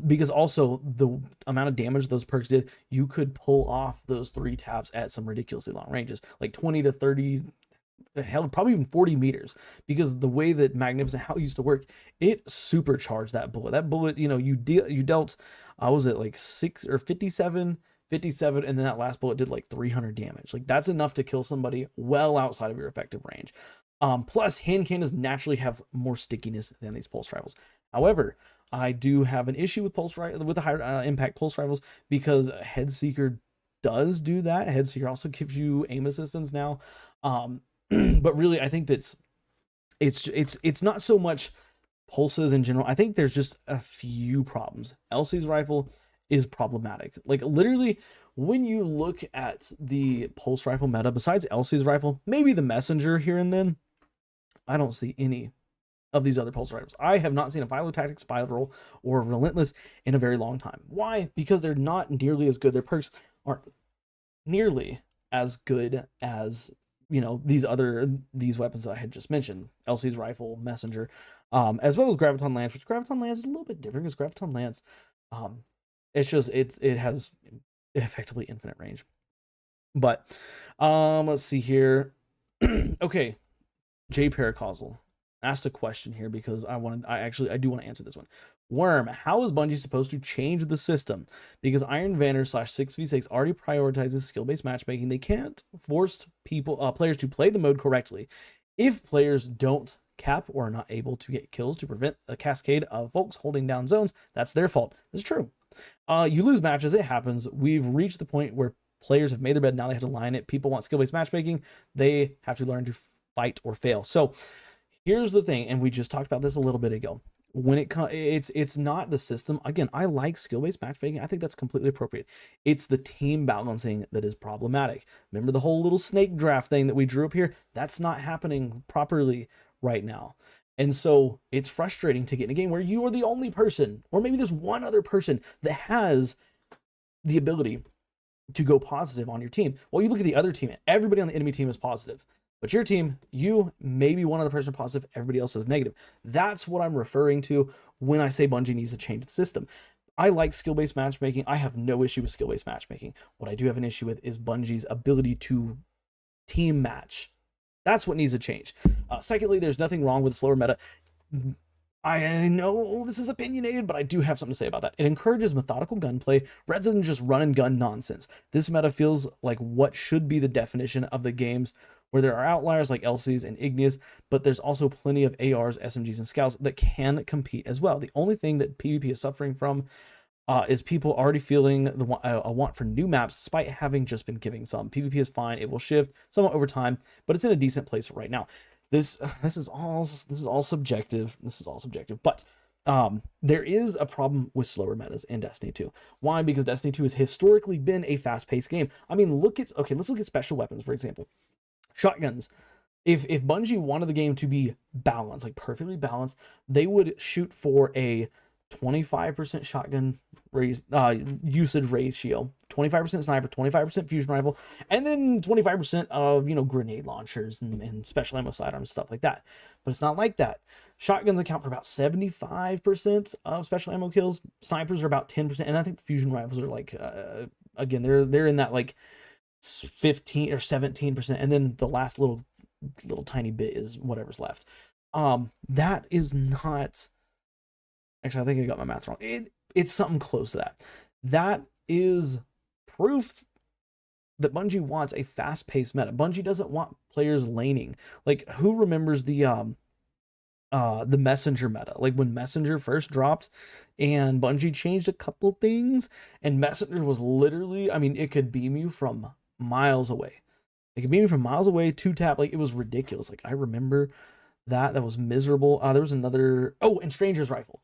because also the amount of damage those perks did, you could pull off those 3 taps at some ridiculously long ranges, like 20 to 30, hell, probably even 40 meters, because the way that Magnificent Howl used to work, it supercharged that bullet. That bullet, you know, you dealt, was it like 6 or 57, and then that last bullet did like 300 damage. Like, that's enough to kill somebody well outside of your effective range. Plus, hand cannons naturally have more stickiness than these pulse rifles. However, I do have an issue with the higher impact pulse rifles, because Headseeker does do that. Headseeker also gives you aim assistance now. But really, I think that's it's not so much pulses in general. I think there's just a few problems. Elsie's rifle is problematic. Like, literally, when you look at the pulse rifle meta, besides Elsie's rifle, maybe the messenger here and then, I don't see any of these other pulse rifles. I have not seen a Phylotactic, Spiral, or Relentless in a very long time. Why? Because they're not nearly as good. Their perks aren't nearly as good as, you know, these weapons that I had just mentioned. Elsie's rifle, messenger, as well as Graviton Lance, which Graviton Lance is a little bit different, because Graviton Lance, it's just, it has effectively infinite range. But let's see here. Okay, Jay Paracausal asked a question here, because I do want to answer this one. Worm, how is Bungie supposed to change the system? Because Iron Banner / 6v6 already prioritizes skill-based matchmaking. They can't force players to play the mode correctly. If players don't cap or are not able to get kills to prevent a cascade of folks holding down zones, that's their fault. This is true. You lose matches, it happens. We've reached the point where players have made their bed, now they have to lie in it. People want skill-based matchmaking. They have to learn to fight or fail. So here's the thing, and we just talked about this a little bit ago. When it's not the system. Again, I like skill-based matchmaking. I think that's completely appropriate. It's the team balancing that is problematic. Remember the whole little snake draft thing that we drew up here? That's not happening properly right now. And so it's frustrating to get in a game where you are the only person, or maybe there's one other person that has the ability to go positive on your team. Well, you look at the other team, everybody on the enemy team is positive. But your team, you, maybe one other person positive, everybody else is negative. That's what I'm referring to when I say Bungie needs to change the system. I like skill-based matchmaking. I have no issue with skill-based matchmaking. What I do have an issue with is Bungie's ability to team match. That's what needs to change. Secondly, there's nothing wrong with slower meta. I know this is opinionated, but I do have something to say about that. It encourages methodical gunplay rather than just run and gun nonsense. This meta feels like what should be the definition of the games, where there are outliers like LCs and Igneous, but there's also plenty of ARs, SMGs, and Scouts that can compete as well. The only thing that PvP is suffering from is people already feeling a want for new maps, despite having just been giving some. PvP is fine; it will shift somewhat over time, but it's in a decent place right now. This is all subjective. This is all subjective, but there is a problem with slower metas in Destiny 2. Why? Because Destiny 2 has historically been a fast-paced game. I mean, let's look at special weapons, for example. Shotguns. If Bungie wanted the game to be balanced, like perfectly balanced, they would shoot for a 25% shotgun usage ratio, 25% sniper, 25% fusion rifle, and then 25% of, grenade launchers and special ammo sidearms, stuff like that. But it's not like that. Shotguns account for about 75% of special ammo kills. Snipers are about 10%, and I think fusion rifles are like, again, they're in that like 15 or 17%, and then the last little tiny bit is whatever's left. That is not, actually, I think I got my math wrong. It's something close to that. That is proof that Bungie wants a fast-paced meta. Bungie doesn't want players laning. Like, who remembers the Messenger meta? Like, when Messenger first dropped and Bungie changed a couple things, and Messenger was literally, I mean, it could beam you from miles away. It could beam you from miles away, two-tap. Like, it was ridiculous. Like, I remember that was miserable. There was another, and Stranger's Rifle.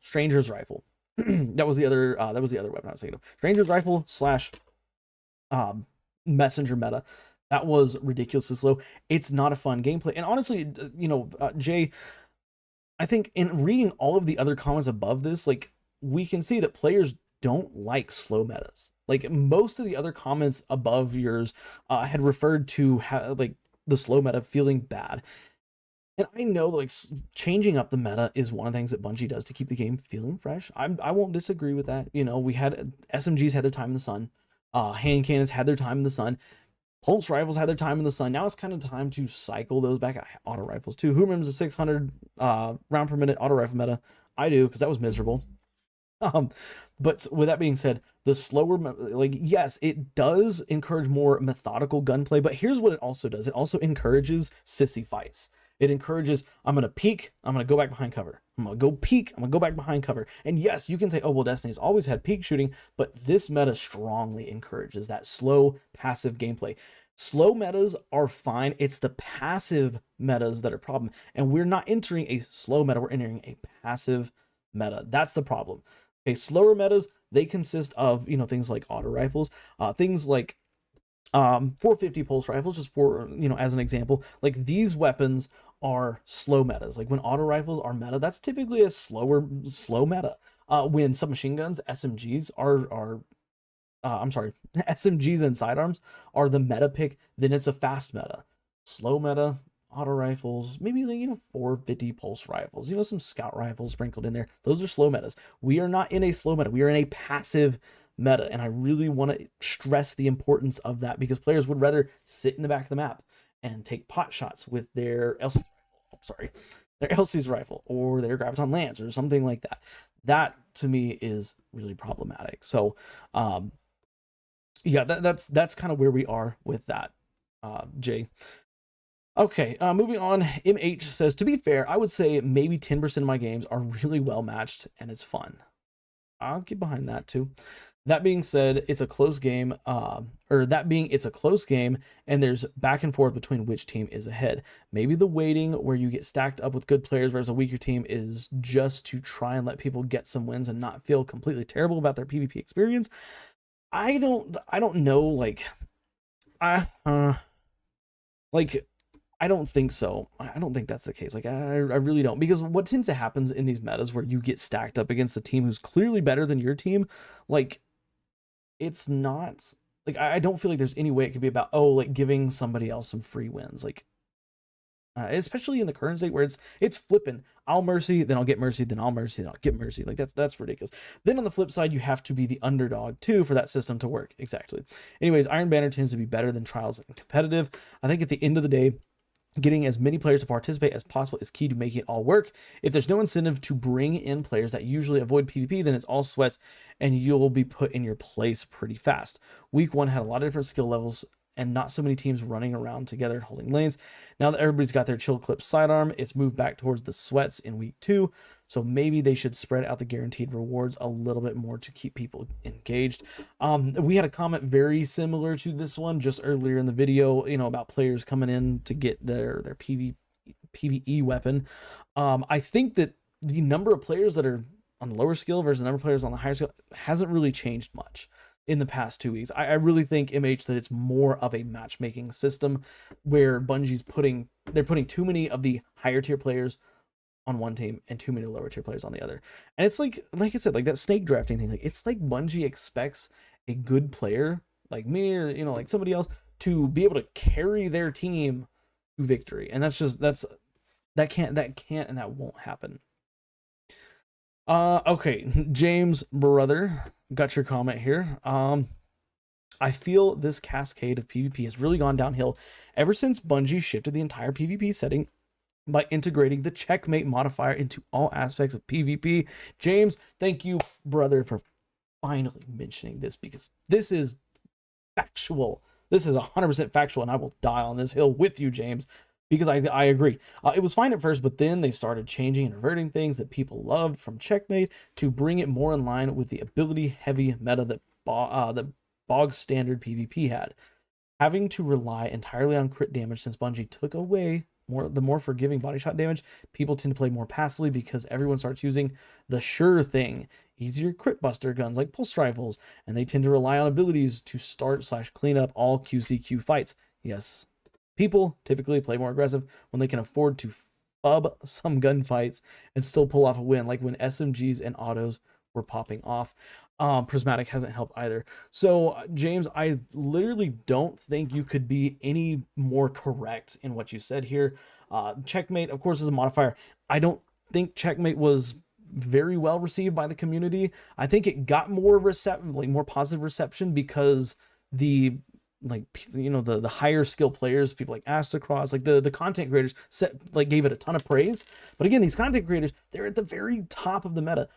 That was the other weapon I was thinking of. Stranger's Rifle slash Messenger meta. That was ridiculously slow. It's not a fun gameplay. And honestly, Jay, I think in reading all of the other comments above this, like, we can see that players don't like slow metas. Like, most of the other comments above yours had referred to like the slow meta feeling bad. And I know, like, changing up the meta is one of the things that Bungie does to keep the game feeling fresh. I won't disagree with that. We had SMGs had their time in the sun. Hand cannons had their time in the sun. Pulse rifles had their time in the sun. Now it's kind of time to cycle those back. Auto rifles too. Who remembers the 600 round per minute auto rifle meta? I do, because that was miserable. But with that being said, the slower, like, yes, it does encourage more methodical gunplay, but here's what it also does. It also encourages sissy fights. It encourages, I'm going to peek, I'm going to go back behind cover. I'm going to go peek, I'm going to go back behind cover. And yes, you can say, oh, well, Destiny's always had peek shooting, but this meta strongly encourages that slow, passive gameplay. Slow metas are fine. It's the passive metas that are a problem. And we're not entering a slow meta, we're entering a passive meta. That's the problem. Okay, slower metas, they consist of, things like auto rifles, things like 450 pulse rifles, just for, as an example. Like, these weapons are slow metas. Like, when auto rifles are meta, that's typically a slow meta. When submachine guns, SMGs are SMGs and sidearms are the meta pick, then it's a fast meta. Slow meta, auto rifles, maybe, like, 450 pulse rifles, some scout rifles sprinkled in there. Those are slow metas. We are not in a slow meta. We are in a passive meta, and I really want to stress the importance of that, because players would rather sit in the back of the map and take pot shots with their LC's rifle or their Graviton Lance or something like that. That to me is really problematic. So yeah, that's kind of where we are with that, Jay. Okay, moving on. MH says, to be fair, I would say maybe 10% of my games are really well matched and it's fun. I'll get behind that too. That being said, it's a close game, it's a close game, and there's back and forth between which team is ahead. Maybe the waiting where you get stacked up with good players versus a weaker team is just to try and let people get some wins and not feel completely terrible about their PvP experience. I don't know, like, I don't think so. I don't think that's the case. Like, I really don't. Because what tends to happen in these metas where you get stacked up against a team who's clearly better than your team, like, it's not, like, I don't feel like there's any way it could be about, like, giving somebody else some free wins. Like, especially in the current state where it's flipping. I'll mercy, then I'll get mercy, then I'll mercy, then I'll get mercy. Like, that's ridiculous. Then on the flip side, you have to be the underdog too for that system to work. Exactly. Anyways, Iron Banner tends to be better than Trials and competitive. I think at the end of the day, getting as many players to participate as possible is key to making it all work. If there's no incentive to bring in players that usually avoid PvP, then it's all sweats and you'll be put in your place pretty fast. Week 1 had a lot of different skill levels and not so many teams running around together and holding lanes. Now that everybody's got their chill clip sidearm, it's moved back towards the sweats in week 2. So maybe they should spread out the guaranteed rewards a little bit more to keep people engaged. We had a comment very similar to this one just earlier in the video, about players coming in to get their PvE weapon. I think that the number of players that are on the lower skill versus the number of players on the higher skill hasn't really changed much in the past 2 weeks. I really think, MH, that it's more of a matchmaking system where Bungie's putting too many of the higher tier players on one team and too many lower tier players on the other. And it's like I said, like that snake drafting thing, like it's like Bungie expects a good player like me or like somebody else to be able to carry their team to victory. And that can't and that won't happen. Okay, James brother, got your comment here. I feel this cascade of PvP has really gone downhill ever since Bungie shifted the entire PvP setting by integrating the checkmate modifier into all aspects of PvP. James, thank you, brother, for finally mentioning this, because this is factual. This is 100% factual, and I will die on this hill with you, James, because I agree. It was fine at first, but then they started changing and reverting things that people loved from checkmate to bring it more in line with the ability-heavy meta that bog standard PvP had. Having to rely entirely on crit damage since Bungie took away the more forgiving body shot damage, people tend to play more passively because everyone starts using the sure thing, easier crit buster guns like pulse rifles, and they tend to rely on abilities to start/clean up all QCQ fights. Yes, people typically play more aggressive when they can afford to fub some gunfights and still pull off a win, like when SMGs and autos were popping off. Prismatic hasn't helped either. So James, I literally don't think you could be any more correct in what you said here. Checkmate, of course, is a modifier. I don't think Checkmate was very well received by the community. I think it got more more positive reception because the higher skill players, people like Astacross, like the content creators gave it a ton of praise. But again, these content creators, they're at the very top of the meta.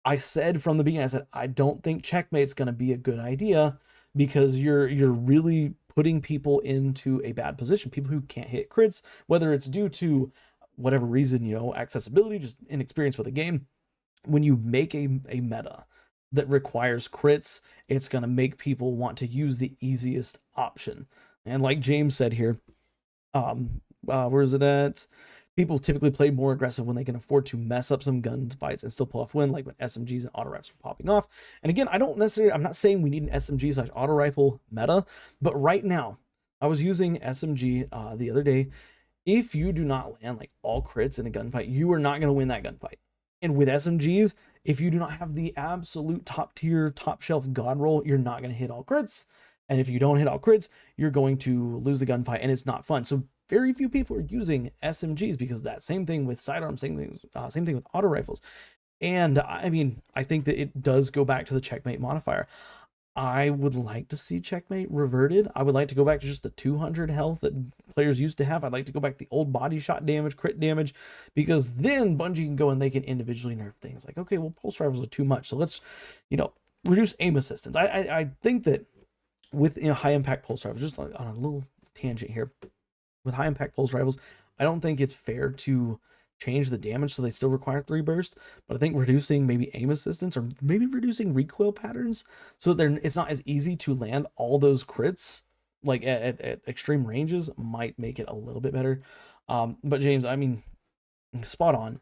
I said from the beginning, I said, I don't think checkmate's going to be a good idea, because you're really putting people into a bad position. People who can't hit crits, whether it's due to whatever reason, accessibility, just inexperience with the game. When you make a meta that requires crits, it's going to make people want to use the easiest option. And like James said here, where is it at? People typically play more aggressive when they can afford to mess up some gun fights and still pull off win, like when SMGs and auto rifles were popping off. And again, I'm not saying we need an SMG/auto rifle meta, but right now, I was using SMG the other day. If you do not land like all crits in a gunfight, you are not going to win that gunfight. And with SMGs, if you do not have the absolute top tier, top shelf god roll, you're not going to hit all crits. And if you don't hit all crits, you're going to lose the gunfight, and it's not fun. So very few people are using SMGs because that same thing with sidearms, same thing with auto rifles. And I mean, I think that it does go back to the checkmate modifier. I would like to see checkmate reverted. I would like to go back to just the 200 health that players used to have. I'd like to go back to the old body shot damage, crit damage, because then Bungie can go and they can individually nerf things. Like, okay, well, pulse rifles are too much, so let's, reduce aim assistance. I think that with high impact pulse rifles, just on a little tangent here, with high impact pulse rifles, I don't think it's fair to change the damage so they still require 3 bursts, but I think reducing maybe aim assistance, or maybe reducing recoil patterns, so that it's not as easy to land all those crits like at extreme ranges, might make it a little bit better. But James, I mean, spot on.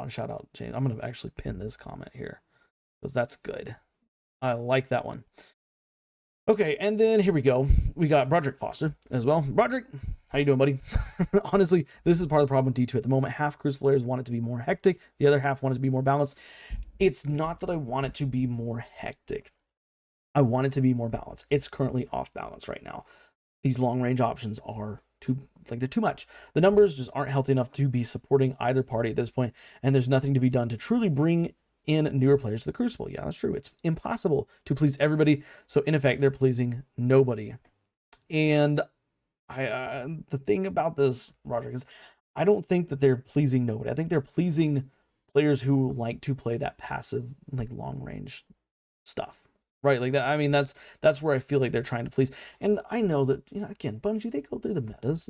Shout out, James. I'm gonna actually pin this comment here because that's good. I like that one. Okay, and then here we go. We got Broderick Foster as well. Broderick, how you doing, buddy? Honestly, this is part of the problem with D2 at the moment. Half Crucible players want it to be more hectic. The other half want it to be more balanced. It's not that I want it to be more hectic. I want it to be more balanced. It's currently off balance right now. These long-range options are they're too much. The numbers just aren't healthy enough to be supporting either party at this point, and there's nothing to be done to truly bring in newer players to the Crucible. Yeah, that's true. It's impossible to please everybody. So in effect, they're pleasing nobody. And the thing about this, Roger, is I don't think that they're pleasing nobody. I think they're pleasing players who like to play that passive, like long range stuff, right? Like that. I mean, that's where I feel like they're trying to please. And I know that, again, Bungie, they go through the metas.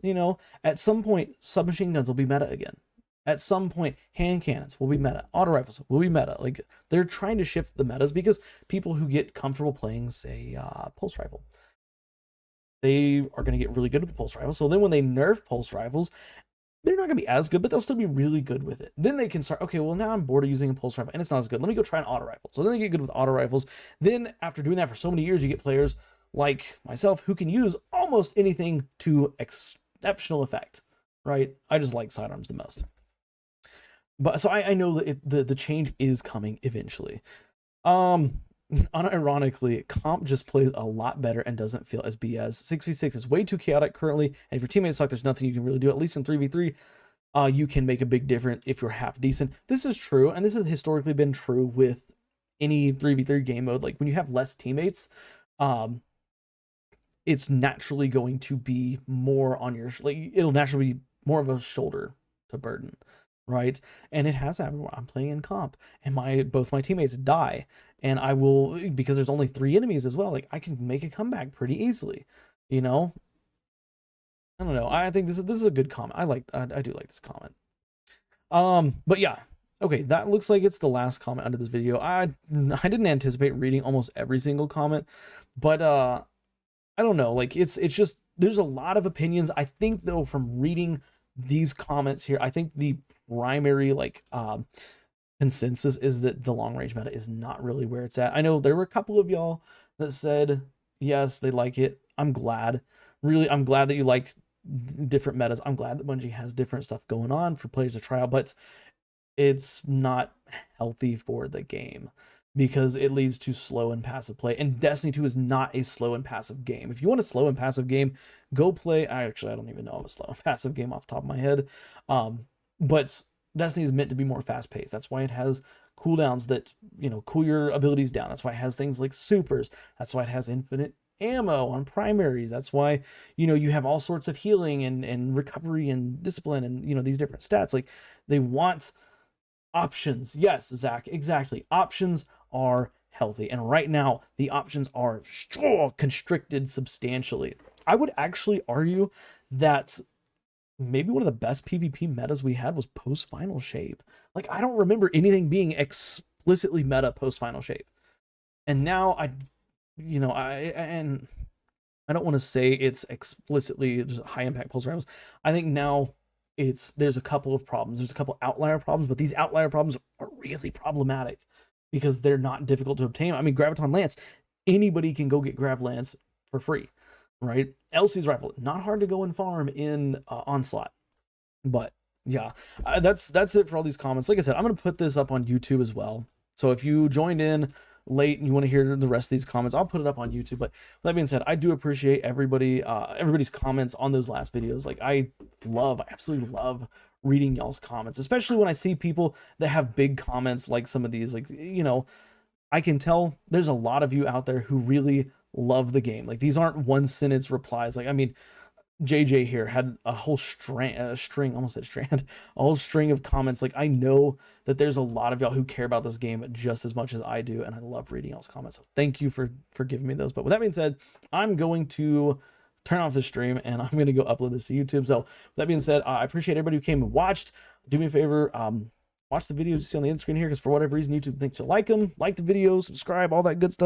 At some point, submachine guns will be meta again. At some point, hand cannons will be meta. Auto rifles will be meta. Like, they're trying to shift the metas because people who get comfortable playing, say, pulse rifle, they are going to get really good with the pulse rifle. So then when they nerf pulse rifles, they're not going to be as good, but they'll still be really good with it. Then they can start, okay, well, now I'm bored of using a pulse rifle and it's not as good. Let me go try an auto rifle. So then they get good with auto rifles. Then after doing that for so many years, you get players like myself who can use almost anything to exceptional effect, right? I just like sidearms the most. But so I know that the change is coming eventually. Um, unironically, comp just plays a lot better and doesn't feel as BS. 6v6 is way too chaotic currently, and if your teammates suck, there's nothing you can really do. At least in 3v3, you can make a big difference if you're half decent. This is true, and this has historically been true with any 3v3 game mode. Like when you have less teammates, um, it's naturally going to be more on your, like, it'll naturally be more of a shoulder to burden, right? And it has happened where I'm playing in comp and both my teammates die, and I will, because there's only 3 enemies as well, like I can make a comeback pretty easily, you know. I don't know, I think this is a good comment. I do like this comment. But yeah, okay, that looks like it's the last comment under this video. I didn't anticipate reading almost every single comment, but I don't know, like it's just, there's a lot of opinions. I think though, from reading these comments here, I think the primary like consensus is that the long range meta is not really where it's at. I know there were a couple of y'all that said yes, they like it. I'm glad. Really, I'm glad that you like different metas. I'm glad that Bungie has different stuff going on for players to try out, but it's not healthy for the game because it leads to slow and passive play. And Destiny 2 is not a slow and passive game. If you want a slow and passive game, go play. I don't even know of a slow and passive game off the top of my head. But Destiny is meant to be more fast paced. That's why it has cooldowns that, you know, cool your abilities down. That's why it has things like supers. That's why it has infinite ammo on primaries. That's why, you know, you have all sorts of healing and recovery and discipline and, you know, these different stats. Like they want options. Yes, Zach, exactly. Options are healthy. And right now, the options are constricted substantially. I would actually argue that maybe one of the best PvP metas we had was post-final shape. Like, I don't remember anything being explicitly meta post-final shape. And now I don't want to say it's explicitly just high impact pulse rams. I think now there's a couple of problems. There's a couple outlier problems, but these outlier problems are really problematic because they're not difficult to obtain. I mean, Graviton Lance, anybody can go get Grav Lance for free, right? Elsie's rifle, not hard to go and farm in Onslaught. But yeah, that's it for all these comments. Like I said, I'm gonna put this up on YouTube as well. So if you joined in late and you want to hear the rest of these comments, I'll put it up on YouTube. But with that being said, I do appreciate everybody's comments on those last videos. Like I absolutely love reading y'all's comments, especially when I see people that have big comments like some of these. Like, you know, I can tell there's a lot of you out there who really love the game. Like these aren't one sentence replies. Like, I mean, JJ here had a whole almost said strand, a whole string of comments. Like I know that there's a lot of y'all who care about this game just as much as I do, and I love reading y'all's comments. So thank you for giving me those. But with that being said, I'm going to turn off the stream and I'm going to go upload this to YouTube. So with that being said, I appreciate everybody who came and watched. Do me a favor, watch the videos you see on the end screen here, because for whatever reason YouTube thinks you like them. Like the video, subscribe, all that good stuff.